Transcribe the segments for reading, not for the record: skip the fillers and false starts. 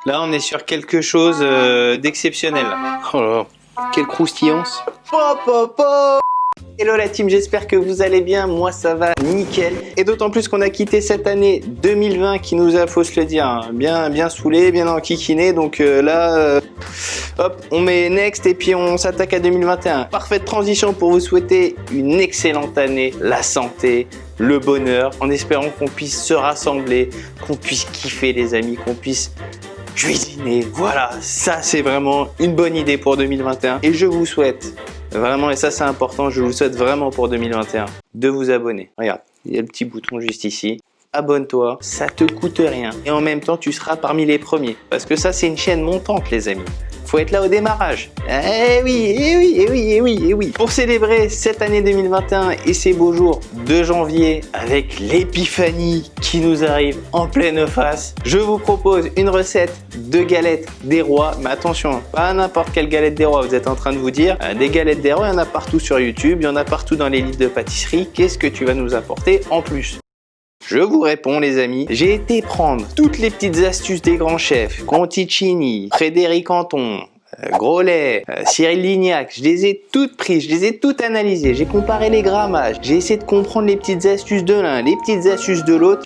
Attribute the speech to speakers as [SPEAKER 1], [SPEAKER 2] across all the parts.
[SPEAKER 1] Là, on est sur quelque chose d'exceptionnel. Oh là là, quelle croustillance. Pop, pop, pop. Hello la team, j'espère que vous allez bien, moi ça va nickel. Et d'autant plus qu'on a quitté cette année 2020 qui nous a, faut se le dire, hein, bien saoulé, bien enquiquiné. Donc là, hop, on met next et puis on s'attaque à 2021. Parfaite transition pour vous souhaiter une excellente année, la santé, le bonheur, en espérant qu'on puisse se rassembler, qu'on puisse kiffer les amis, qu'on puisse cuisiner. Voilà, ça c'est vraiment une bonne idée pour 2021 et je vous souhaite vraiment, et ça c'est important, je vous souhaite vraiment pour 2021 de vous abonner. Regarde, il y a le petit bouton juste ici. Abonne-toi, ça te coûte rien et en même temps tu seras parmi les premiers parce que ça c'est une chaîne montante les amis. Faut être là au démarrage. Eh oui, eh oui, eh oui, eh oui, eh oui. Pour célébrer cette année 2021 et ces beaux jours de janvier avec l'épiphanie qui nous arrive en pleine face, je vous propose une recette de galettes des rois. Mais attention, pas n'importe quelle galette des rois, vous êtes en train de vous dire. Des galettes des rois, il y en a partout sur YouTube, il y en a partout dans les livres de pâtisserie. Qu'est-ce que tu vas nous apporter en plus ? Je vous réponds les amis, j'ai été prendre toutes les petites astuces des grands chefs, Conticini, Frédéric Anton, Grolet, Cyril Lignac, je les ai toutes prises, je les ai toutes analysées, j'ai comparé les grammages, j'ai essayé de comprendre les petites astuces de l'un, les petites astuces de l'autre,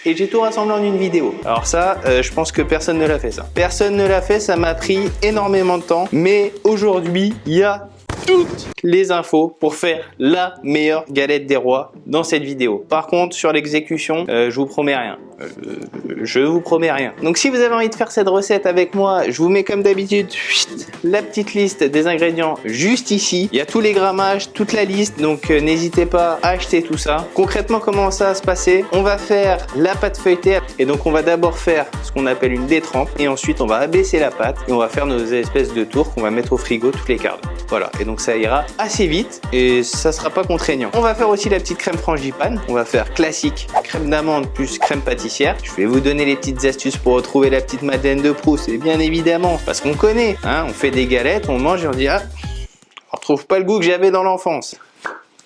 [SPEAKER 1] et j'ai tout rassemblé en une vidéo. Alors ça, je pense que personne ne l'a fait ça. Personne ne l'a fait, ça m'a pris énormément de temps, mais aujourd'hui, il y a toutes les infos pour faire la meilleure galette des rois dans cette vidéo. Par contre, sur l'exécution, je vous promets rien. Je vous promets rien. Donc si vous avez envie de faire cette recette avec moi, je vous mets comme d'habitude la petite liste des ingrédients juste ici. Il y a tous les grammages, toute la liste, donc n'hésitez pas à acheter tout ça. Concrètement, comment ça va se passer? On va faire la pâte feuilletée et donc on va d'abord faire ce qu'on appelle une détrempe et ensuite on va abaisser la pâte et on va faire nos espèces de tours qu'on va mettre au frigo toutes les quarts d'heure. Voilà, et donc ça ira assez vite et ça sera pas contraignant. On va faire aussi la petite crème frangipane. On va faire classique, crème d'amande plus crème pâtissière. Je vais vous donner les petites astuces pour retrouver la petite Madeleine de Proust. Et bien évidemment, parce qu'on connaît, hein, on fait des galettes, on mange et on dit ah, on retrouve pas le goût que j'avais dans l'enfance.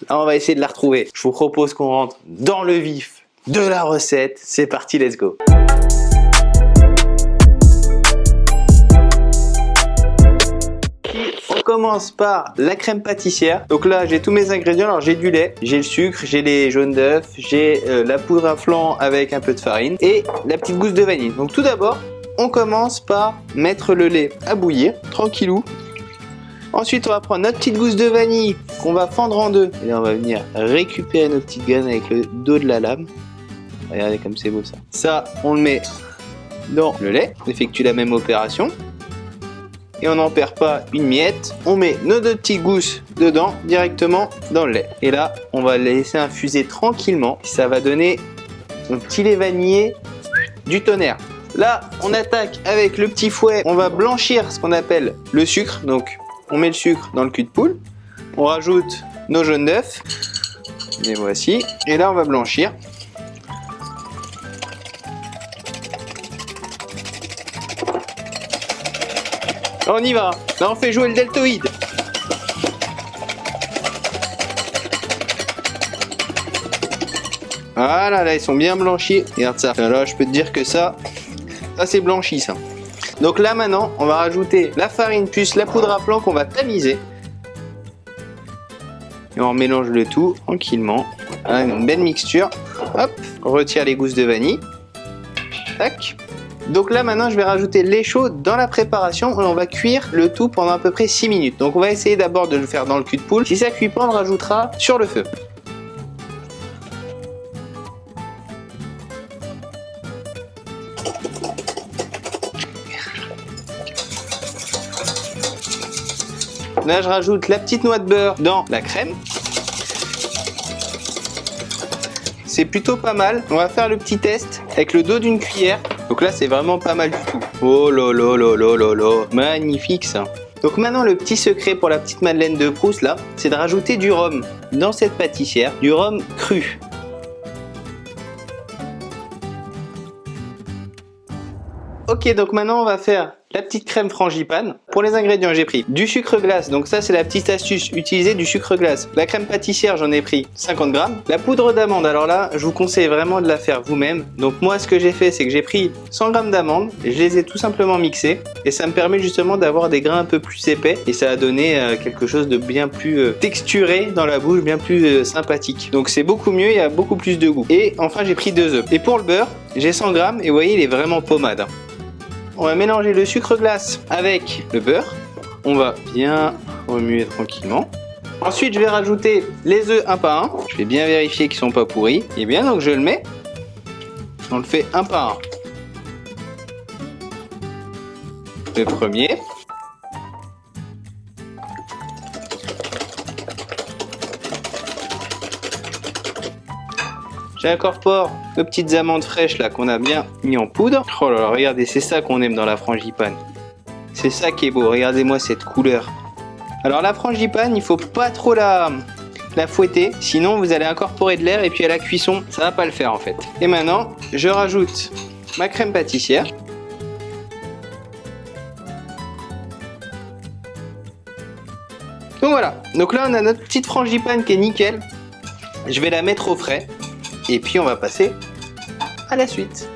[SPEAKER 1] Là, on va essayer de la retrouver. Je vous propose qu'on rentre dans le vif de la recette. C'est parti, let's go. On commence par la crème pâtissière. Donc là, j'ai tous mes ingrédients. Alors j'ai du lait, j'ai le sucre, j'ai les jaunes d'œufs, j'ai la poudre à flan avec un peu de farine et la petite gousse de vanille. Donc tout d'abord, on commence par mettre le lait à bouillir, tranquillou. Ensuite, on va prendre notre petite gousse de vanille qu'on va fendre en deux. Et là, on va venir récupérer nos petites graines avec le dos de la lame. Regardez comme c'est beau ça. Ça, on le met dans le lait. On effectue la même opération. Et on n'en perd pas une miette, on met nos deux petites gousses dedans directement dans le lait. Et là, on va les laisser infuser tranquillement. Ça va donner un petit lait vanillé du tonnerre. Là, on attaque avec le petit fouet. On va blanchir ce qu'on appelle le sucre. Donc, on met le sucre dans le cul de poule. On rajoute nos jaunes d'œufs. Les voici. Et là, on va blanchir. On y va. Là, on fait jouer le deltoïde. Voilà, là, ils sont bien blanchis. Regarde ça. Là, je peux te dire que ça c'est blanchi, ça. Donc là, maintenant, on va rajouter la farine plus la poudre à flan qu'on va tamiser. Et on mélange le tout tranquillement. Voilà, une belle mixture. Hop, on retire les gousses de vanille. Tac. Donc là maintenant je vais rajouter le lait chaud dans la préparation et on va cuire le tout pendant à peu près 6 minutes. Donc on va essayer d'abord de le faire dans le cul de poule. Si ça cuit pas, on le rajoutera sur le feu. Là je rajoute la petite noix de beurre dans la crème. C'est plutôt pas mal. On va faire le petit test avec le dos d'une cuillère. Donc là, c'est vraiment pas mal du tout. Oh là là là là là là. Magnifique ça. Donc maintenant, le petit secret pour la petite Madeleine de Proust là, c'est de rajouter du rhum dans cette pâtissière. Du rhum cru. Ok, donc maintenant on va faire la petite crème frangipane. Pour les ingrédients, j'ai pris du sucre glace, donc ça c'est la petite astuce, utiliser du sucre glace. La crème pâtissière, j'en ai pris 50 grammes. La poudre d'amande, alors là, je vous conseille vraiment de la faire vous-même. Donc moi, ce que j'ai fait, c'est que j'ai pris 100 grammes d'amandes, je les ai tout simplement mixées, et ça me permet justement d'avoir des grains un peu plus épais, et ça a donné quelque chose de bien plus texturé dans la bouche, bien plus sympathique. Donc c'est beaucoup mieux, il y a beaucoup plus de goût. Et enfin, j'ai pris 2 œufs. Et pour le beurre, j'ai 100 grammes, et vous voyez, il est vraiment pommade. On va mélanger le sucre glace avec le beurre. On va bien remuer tranquillement. Ensuite, je vais rajouter les œufs un par un. Je vais bien vérifier qu'ils sont pas pourris. Et bien, donc je le mets. On le fait un par un. Le premier. J'incorpore nos petites amandes fraîches là qu'on a bien mis en poudre. Oh là là, regardez, c'est ça qu'on aime dans la frangipane. C'est ça qui est beau, regardez-moi cette couleur. Alors la frangipane, il faut pas trop la fouetter, sinon vous allez incorporer de l'air et puis à la cuisson, ça va pas le faire en fait. Et maintenant, je rajoute ma crème pâtissière. Donc voilà, donc là on a notre petite frangipane qui est nickel. Je vais la mettre au frais. Et puis on va passer à la suite.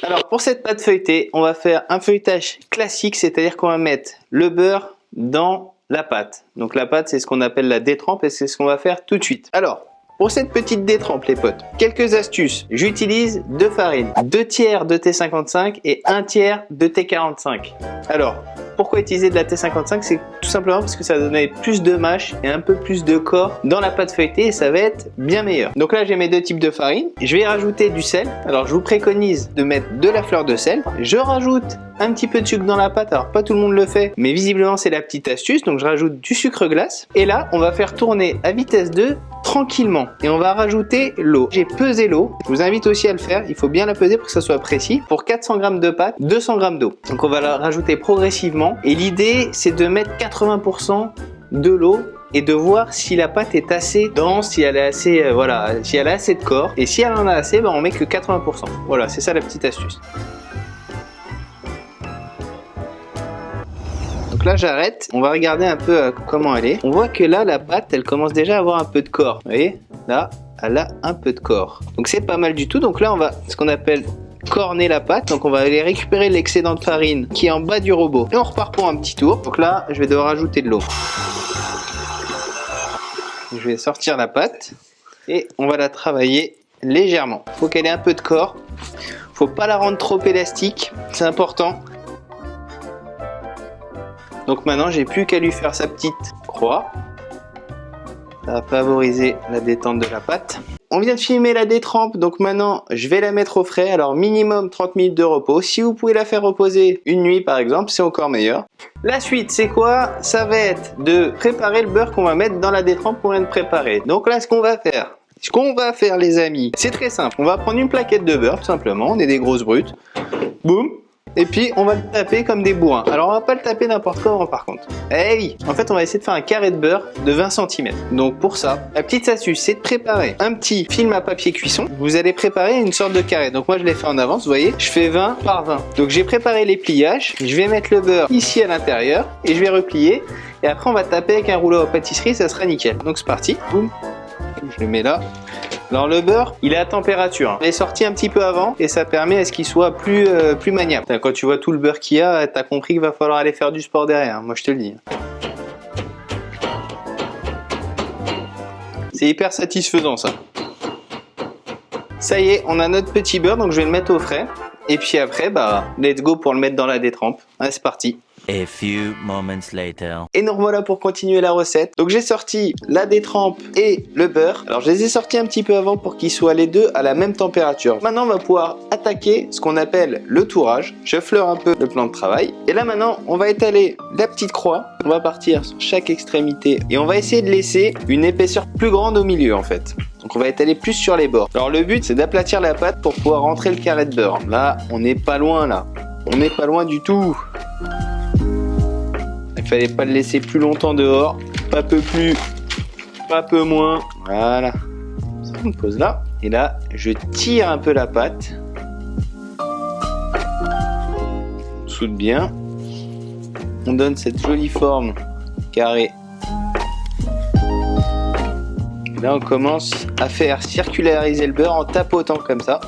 [SPEAKER 1] Alors pour cette pâte feuilletée, on va faire un feuilletage classique, c'est-à-dire qu'on va mettre le beurre dans la pâte. Donc la pâte, c'est ce qu'on appelle la détrempe et c'est ce qu'on va faire tout de suite. Alors, pour cette petite détrempe les potes, quelques astuces. J'utilise 2 farines, 2 tiers de T55 et 1 tiers de T45. Alors, pourquoi utiliser de la T55? C'est tout simplement parce que ça va donner plus de mâche et un peu plus de corps dans la pâte feuilletée et ça va être bien meilleur. Donc là, j'ai mes 2 types de farine. Je vais rajouter du sel. Alors, je vous préconise de mettre de la fleur de sel. Je rajoute un petit peu de sucre dans la pâte. Alors, pas tout le monde le fait, mais visiblement, c'est la petite astuce. Donc, je rajoute du sucre glace. Et là, on va faire tourner à vitesse 2 tranquillement. Et on va rajouter l'eau. J'ai pesé l'eau. Je vous invite aussi à le faire. Il faut bien la peser pour que ça soit précis. Pour 400 g de pâte, 200 g d'eau. Donc, on va la rajouter progressivement. Et l'idée, c'est de mettre 80% de l'eau et de voir si la pâte est assez dense, si elle est assez, si elle a assez de corps. Et si elle en a assez, on met que 80%. Voilà, c'est ça la petite astuce. Donc là j'arrête, on va regarder un peu comment elle est. On voit que là la pâte elle commence déjà à avoir un peu de corps. Vous voyez, là elle a un peu de corps. Donc c'est pas mal du tout. Donc là on va ce qu'on appelle corner la pâte. Donc on va aller récupérer l'excédent de farine qui est en bas du robot. Et on repart pour un petit tour. Donc là je vais devoir ajouter de l'eau. Je vais sortir la pâte et on va la travailler légèrement. Il faut qu'elle ait un peu de corps. Faut pas la rendre trop élastique, c'est important. Donc maintenant, j'ai plus qu'à lui faire sa petite croix. Ça va favoriser la détente de la pâte. On vient de filmer la détrempe, donc maintenant, je vais la mettre au frais. Alors, minimum 30 minutes de repos. Si vous pouvez la faire reposer une nuit, par exemple, c'est encore meilleur. La suite, c'est quoi? Ça va être de préparer le beurre qu'on va mettre dans la détrempe qu'on vient de préparer. Donc là, ce qu'on va faire, les amis, c'est très simple. On va prendre une plaquette de beurre, tout simplement. On est des grosses brutes. Boum! Et puis on va le taper comme des bourrins. Alors on va pas le taper n'importe comment par contre. Eh oui, en fait on va essayer de faire un carré de beurre de 20 cm. Donc pour ça, la petite astuce c'est de préparer un petit film à papier cuisson. Vous allez préparer une sorte de carré. Donc moi je l'ai fait en avance, vous voyez. Je fais 20 par 20. Donc j'ai préparé les pliages. Je vais mettre le beurre ici à l'intérieur et je vais replier. Et après on va taper avec un rouleau à pâtisserie, ça sera nickel. Donc c'est parti. Boum. Je le mets là. Alors le beurre, il est à température. Il est sorti un petit peu avant et ça permet à ce qu'il soit plus maniable. Quand tu vois tout le beurre qu'il y a, t'as compris qu'il va falloir aller faire du sport derrière. Moi je te le dis. C'est hyper satisfaisant ça. Ça y est, on a notre petit beurre, donc je vais le mettre au frais. Et puis après, let's go pour le mettre dans la détrempe. Allez, c'est parti.
[SPEAKER 2] A few moments later.
[SPEAKER 1] Et nous revoilà pour continuer la recette. Donc j'ai sorti la détrempe et le beurre. Alors je les ai sortis un petit peu avant pour qu'ils soient les deux à la même température. Maintenant on va pouvoir attaquer ce qu'on appelle le tourage. Je fleure un peu le plan de travail. Et là maintenant on va étaler la petite croix. On va partir sur chaque extrémité et on va essayer de laisser une épaisseur plus grande au milieu en fait. Donc on va étaler plus sur les bords. Alors le but c'est d'aplatir la pâte pour pouvoir rentrer le carré de beurre. Là on n'est pas loin là. On n'est pas loin du tout. Il fallait pas le laisser plus longtemps dehors, pas peu plus, pas peu moins, voilà. Ça, on pose là. Et là, je tire un peu la pâte. On soude bien. On donne cette jolie forme carrée. Et là, on commence à faire circulariser le beurre en tapotant comme ça.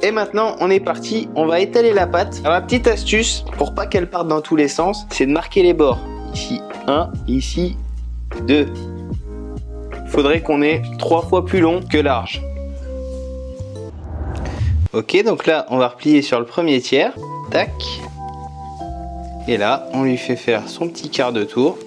[SPEAKER 1] Et maintenant, on est parti. On va étaler la pâte. Alors, la petite astuce, pour pas qu'elle parte dans tous les sens, c'est de marquer les bords. Ici 1, ici 2. Il faudrait qu'on ait 3 fois plus long que large. Ok, donc là, on va replier sur le premier tiers. Tac. Et là, on lui fait faire son petit quart de tour.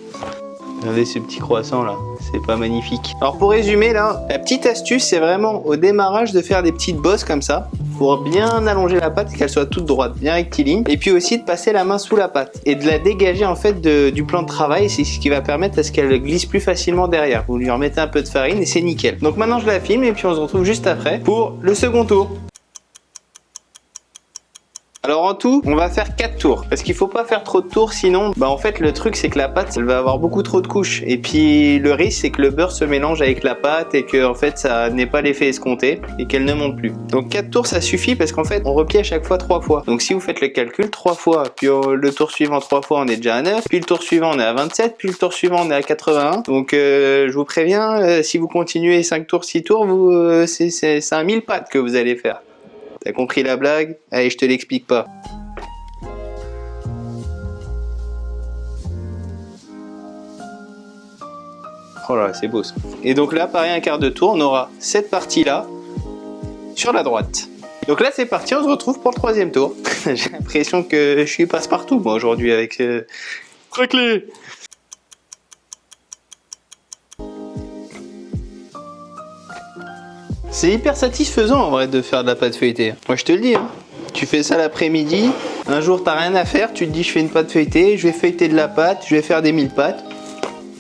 [SPEAKER 1] Regardez ce petit croissant là, c'est pas magnifique. Alors pour résumer là, la petite astuce c'est vraiment au démarrage de faire des petites bosses comme ça pour bien allonger la pâte et qu'elle soit toute droite, bien rectiligne. Et puis aussi de passer la main sous la pâte et de la dégager en fait du plan de travail. C'est ce qui va permettre à ce qu'elle glisse plus facilement derrière. Vous lui remettez un peu de farine et c'est nickel. Donc maintenant je la filme et puis on se retrouve juste après pour le second tour. Alors en tout, on va faire 4 tours parce qu'il faut pas faire trop de tours sinon, en fait le truc c'est que la pâte elle va avoir beaucoup trop de couches et puis le risque c'est que le beurre se mélange avec la pâte et que en fait ça n'ait pas l'effet escompté et qu'elle ne monte plus. Donc 4 tours ça suffit parce qu'en fait on replie à chaque fois 3 fois. Donc si vous faites le calcul 3 fois, puis le tour suivant 3 fois on est déjà à 9, puis le tour suivant on est à 27, puis le tour suivant on est à 81. Donc je vous préviens, si vous continuez 5 tours, 6 tours, c'est un 1000 pâtes que vous allez faire. T'as compris la blague? Allez, je te l'explique pas. Oh là, c'est beau ça. Et donc là, pareil, un quart de tour, on aura cette partie-là sur la droite. Donc là, c'est parti, on se retrouve pour le troisième tour. J'ai l'impression que je suis passe-partout, moi, aujourd'hui, avec Craquelé. C'est hyper satisfaisant en vrai de faire de la pâte feuilletée. Moi je te le dis, hein. Tu fais ça l'après-midi, un jour t'as rien à faire, tu te dis je fais une pâte feuilletée, je vais feuilleter de la pâte, je vais faire des 1000 pâtes.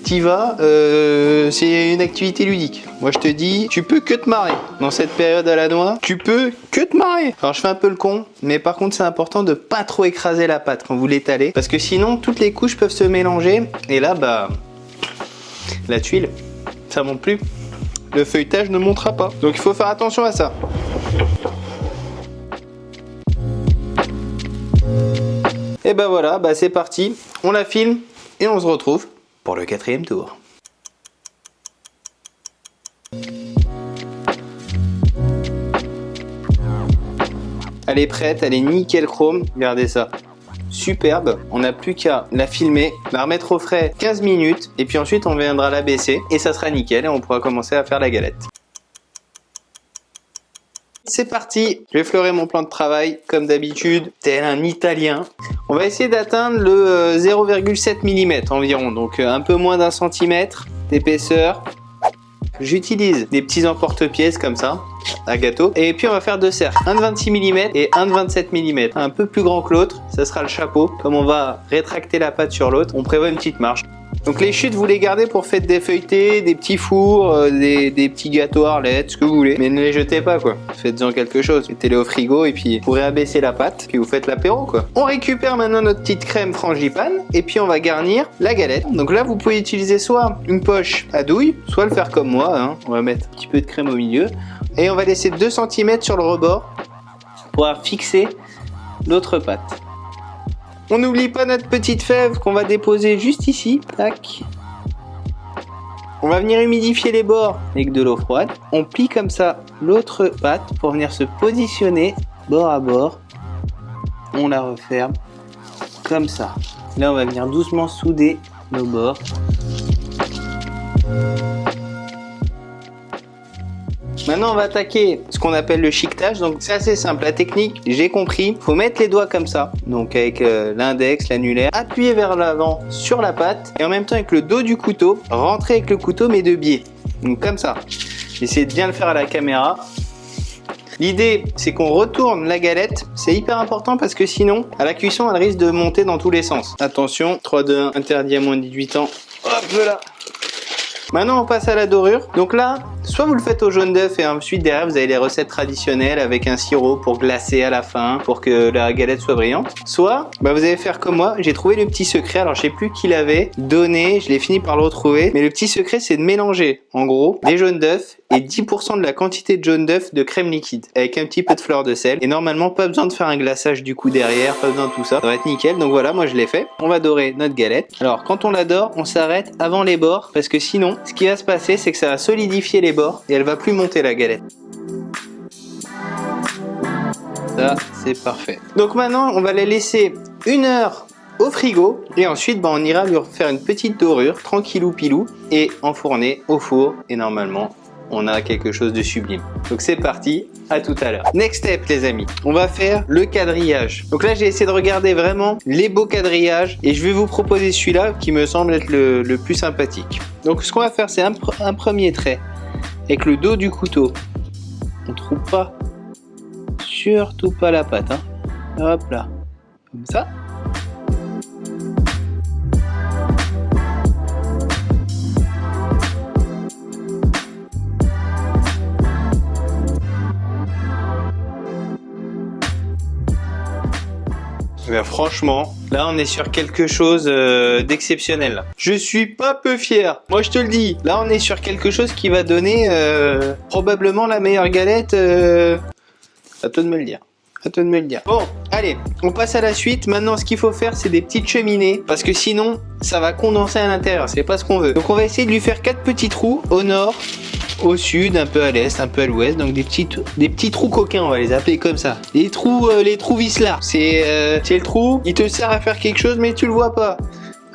[SPEAKER 1] T'y vas, c'est une activité ludique. Moi je te dis, tu peux que te marrer. Dans cette période à la noix, tu peux que te marrer. Alors je fais un peu le con, mais par contre c'est important de pas trop écraser la pâte quand vous l'étalez. Parce que sinon toutes les couches peuvent se mélanger et là la tuile, ça monte plus. Le feuilletage ne montera pas. Donc il faut faire attention à ça. Et voilà, c'est parti. On la filme et on se retrouve pour le 4e tour. Elle est prête, elle est nickel chrome. Regardez ça. Superbe, on n'a plus qu'à la filmer, la remettre au frais 15 minutes et puis ensuite on viendra la baisser et ça sera nickel et on pourra commencer à faire la galette. C'est parti, je vais fleurer mon plan de travail comme d'habitude, tel un italien. On va essayer d'atteindre le 0,7 mm environ, donc un peu moins d'1 cm d'épaisseur. J'utilise des petits emporte-pièces comme ça, à gâteau. Et puis on va faire 2 cercles, un de 26 mm et un de 27 mm. Un peu plus grand que l'autre, ça sera le chapeau. Comme on va rétracter la pâte sur l'autre, on prévoit une petite marge. Donc les chutes, vous les gardez pour faire des feuilletés, des petits fours, des petits gâteaux Arlette, ce que vous voulez. Mais ne les jetez pas quoi, faites-en quelque chose. Mettez-les au frigo et puis vous pourrez abaisser la pâte, puis vous faites l'apéro quoi. On récupère maintenant notre petite crème frangipane et puis on va garnir la galette. Donc là vous pouvez utiliser soit une poche à douille, soit le faire comme moi, hein. On va mettre un petit peu de crème au milieu. Et on va laisser 2 cm sur le rebord pour pouvoir fixer l'autre pâte. On n'oublie pas notre petite fève qu'on va déposer juste ici. Tac. On va venir humidifier les bords avec de l'eau froide. On plie comme ça l'autre pâte pour venir se positionner bord à bord. On la referme comme ça. Là, on va venir doucement souder nos bords. Maintenant, on va attaquer ce qu'on appelle le chiquetage. Donc, c'est assez simple. La technique, j'ai compris. Faut mettre les doigts comme ça. Donc, avec l'index, l'annulaire. Appuyer vers l'avant sur la pâte. Et en même temps, avec le dos du couteau, rentrer avec le couteau, mais de biais. Donc, comme ça. Essayez de bien le faire à la caméra. L'idée, c'est qu'on retourne la galette. C'est hyper important parce que sinon, à la cuisson, elle risque de monter dans tous les sens. Attention, 3, 2, 1, interdit à moins de 18 ans. Hop là. Maintenant, on passe à la dorure. Donc là, soit vous le faites au jaune d'œuf et ensuite derrière, vous avez les recettes traditionnelles avec un sirop pour glacer à la fin, pour que la galette soit brillante. Soit, vous allez faire comme moi. J'ai trouvé le petit secret. Alors, je sais plus qui l'avait donné. Je l'ai fini par le retrouver. Mais le petit secret, c'est de mélanger, en gros, les jaunes d'œuf et 10% de la quantité de jaune d'œuf de crème liquide avec un petit peu de fleur de sel. Et normalement, pas besoin de faire un glaçage du coup derrière, pas besoin de tout ça. Ça va être nickel. Donc voilà, moi je l'ai fait. On va dorer notre galette. Alors quand on la dore, on s'arrête avant les bords parce que sinon, ce qui va se passer, c'est que ça va solidifier les bords et elle va plus monter la galette. Ça, c'est parfait. Donc maintenant, on va les laisser 1 heure au frigo et ensuite on ira lui faire une petite dorure tranquillou pilou et enfourner au four et normalement on a quelque chose de sublime. Donc c'est parti, à tout à l'heure. Next step les amis, on va faire le quadrillage. Donc là j'ai essayé de regarder vraiment les beaux quadrillages et je vais vous proposer celui-là qui me semble être le plus sympathique. Donc ce qu'on va faire c'est un premier trait avec le dos du couteau. On trouve pas, surtout pas la pâte, hein. Hop là, comme ça. Mais franchement, là on est sur quelque chose d'exceptionnel. Je suis pas peu fier. Moi je te le dis. Là on est sur quelque chose qui va donner probablement la meilleure galette. À toi de me le dire. À toi de me le dire. Bon, allez, on passe à la suite. Maintenant, ce qu'il faut faire, c'est des petites cheminées. Parce que sinon, ça va condenser à l'intérieur. C'est pas ce qu'on veut. Donc on va essayer de lui faire 4 petits trous au nord, au sud, un peu à l'est, un peu à l'ouest. Donc des petits trous coquins, on va les appeler comme ça. Les trous Vizsla. C'est le trou, il te sert à faire quelque chose, mais tu le vois pas.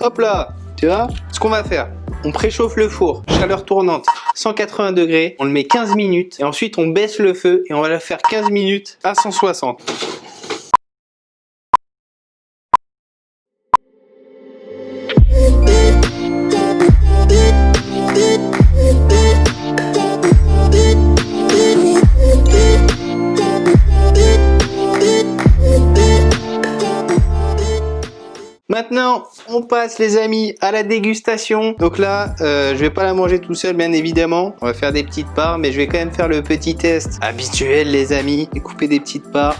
[SPEAKER 1] Hop là, tu vois. Ce qu'on va faire, on préchauffe le four, chaleur tournante, 180 degrés, on le met 15 minutes et ensuite on baisse le feu et on va le faire 15 minutes à 160. Maintenant, on passe les amis à la dégustation. Donc là, je vais pas la manger tout seul bien évidemment. On va faire des petites parts, mais je vais quand même faire le petit test habituel les amis. Et couper des petites parts.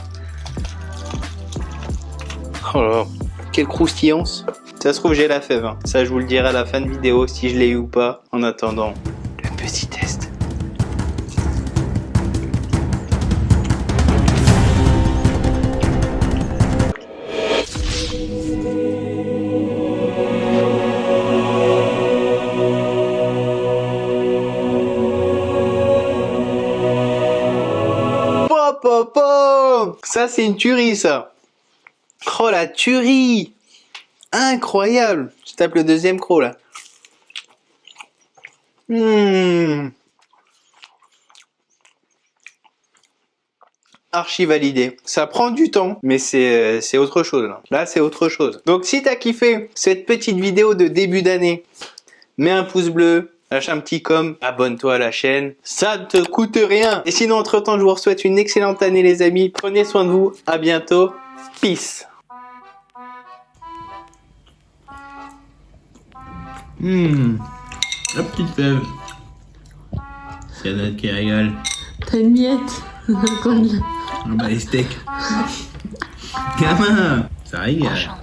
[SPEAKER 1] Oh là là, quelle croustillance. Ça se trouve j'ai la fève. Hein. Ça je vous le dirai à la fin de vidéo si je l'ai eu ou pas. En attendant, le petit test. Ça c'est une tuerie ça. Oh la tuerie. Incroyable. Je tape le deuxième croc là. Archi validé. Ça prend du temps, mais c'est autre chose. Là c'est autre chose. Donc si t'as kiffé cette petite vidéo de début d'année, mets un pouce bleu. Lâche un petit com, abonne-toi à la chaîne, ça ne te coûte rien. Et sinon, entre-temps, je vous souhaite une excellente année les amis. Prenez soin de vous, à bientôt, peace.
[SPEAKER 3] La petite fève. C'est la note qui régale.
[SPEAKER 4] T'as une miette.
[SPEAKER 3] Ah bah les steaks. Gamin, ça régale.